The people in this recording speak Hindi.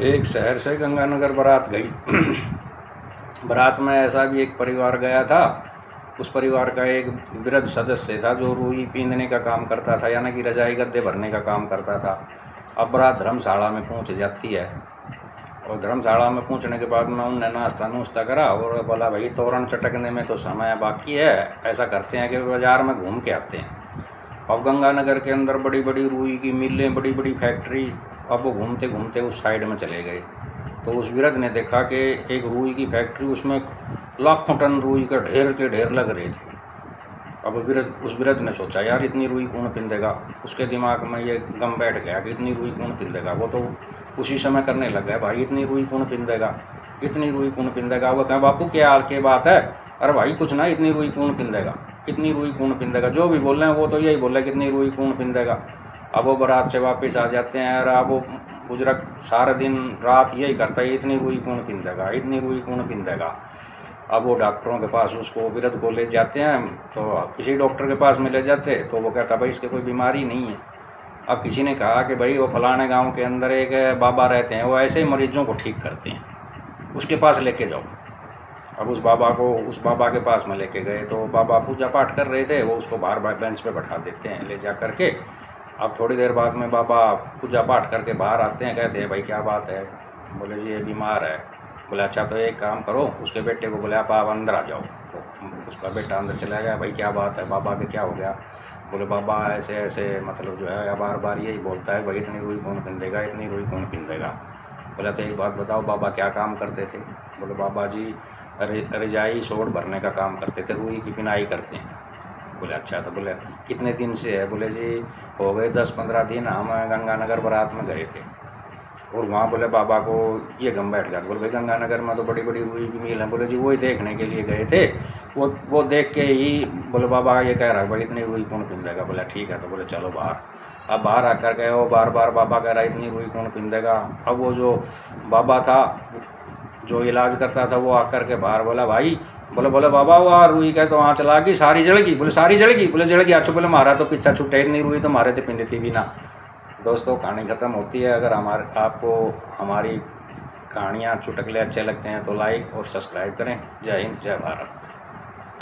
एक शहर से गंगानगर बारात गई। बारात में ऐसा भी एक परिवार गया था। उस परिवार का एक वृद्ध सदस्य था जो रुई पींदने का काम करता था, यानी कि रजाई गद्दे भरने का काम करता था। अब बारात धर्मशाला में पहुंच जाती है और धर्मशाला में पहुंचने के बाद में उनने नाश्ता नुश्ता करा और बोला भाई तोरण चटकने में तो समय बाकी है, ऐसा करते हैं कि बाज़ार में घूम के आते हैं। अब गंगानगर के अंदर बड़ी बड़ी रुई की मिलें, बड़ी बड़ी फैक्ट्री। अब वो घूमते घूमते उस साइड में चले गए तो उस वृद्ध ने देखा कि एक रुई की फैक्ट्री, उसमें लाखों टन रुई का ढेर के ढेर लग रहे थे। अब उस वृद्ध ने सोचा यार इतनी रुई कौन पिंदेगा। उसके दिमाग में ये गम बैठ गया कि इतनी रुई कौन पिंदेगा। वो तो उसी समय करने लग गया भाई इतनी रुई कौन पिंदेगा, इतनी रुई कौन पिंदेगा। वो कहें बापू क्या हाल की बात है, अरे भाई कुछ ना, इतनी रुई कौन पिंदेगा, इतनी रुई कौन पिंदेगा। जो भी बोल रहे हैं वो तो यही बोल रहे हैं कि इतनी रुई कौन पिंदेगा। अब वो बारात से वापस आ जाते हैं और अब वो बुजुर्ग सारा दिन रात यही करता है इतनी रुई कौन पिंदेगा, इतनी रुई कौन पिंदेगा। अब वो डॉक्टरों के पास उसको वृद्ध को ले जाते हैं तो किसी डॉक्टर के पास में ले जाते तो वो कहता भाई इसके कोई बीमारी नहीं है। अब किसी ने कहा कि भाई वो फलाने गांव के अंदर एक बाबा रहते हैं, वो ऐसे ही मरीजों को ठीक करते हैं, उसके पास लेके जाओ। अब उस बाबा के पास में लेके गए तो बाबा पूजा पाठ कर रहे थे। वो उसको बाहर बेंच पे बैठा देते हैं ले जा करके। अब थोड़ी देर बाद में बाबा पूजा पाठ करके बाहर आते हैं, कहते हैं भाई क्या बात है। बोले जी ये बीमार है। बोले अच्छा तो एक काम करो, उसके बेटे को बोले आप अंदर आ जाओ। तो उसका बेटा अंदर चला गया। भाई क्या बात है बाबा के, क्या हो गया। बोले बाबा ऐसे ऐसे मतलब जो है बार बार यही बोलता है भाई इतनी रुई कौन पिंदेगा, इतनी रुई कौन पिंदेगा। बोला तो एक बात बताओ बाबा क्या काम करते थे। बोले बाबा जी रजाई सोड़ भरने का काम करते थे, रुई की पिनाई करते हैं। बोले अच्छा तो बोले कितने दिन से है। बोले जी हो गए 10-15 दिन, हम गंगानगर बारात में गए थे और वहाँ बोले बाबा को ये गम बैठ गया। बोले भाई गंगानगर में तो बड़ी बड़ी रुई की मिल है। बोले जी वही देखने के लिए गए थे, वो देख के ही बोले बाबा ये कह रहा है भाई इतनी रुई कौन पिंदेगा। बोला ठीक है। तो बोले चलो बाहर। अब बाहर आकर गए वो बार बार बाबा कह रहा है इतनी रुई कौन पिंदेगा। अब वो जो बाबा था जो इलाज करता था वो आकर के बाहर बोला भाई, बोले बाबा वो रुई का तो वहाँ चला गई, सारी जड़गी। बोले सारी जड़गी। बोले जड़गी। अच्छा बोले मारा तो पीछा छुट्टे इतनी रुई तो मारे थे पिंदी थी भी ना। दोस्तों कहानी ख़त्म होती है। अगर आपको हमारी कहानियाँ चुटकुले अच्छे लगते हैं तो लाइक और सब्सक्राइब करें। जय हिंद जय भारत।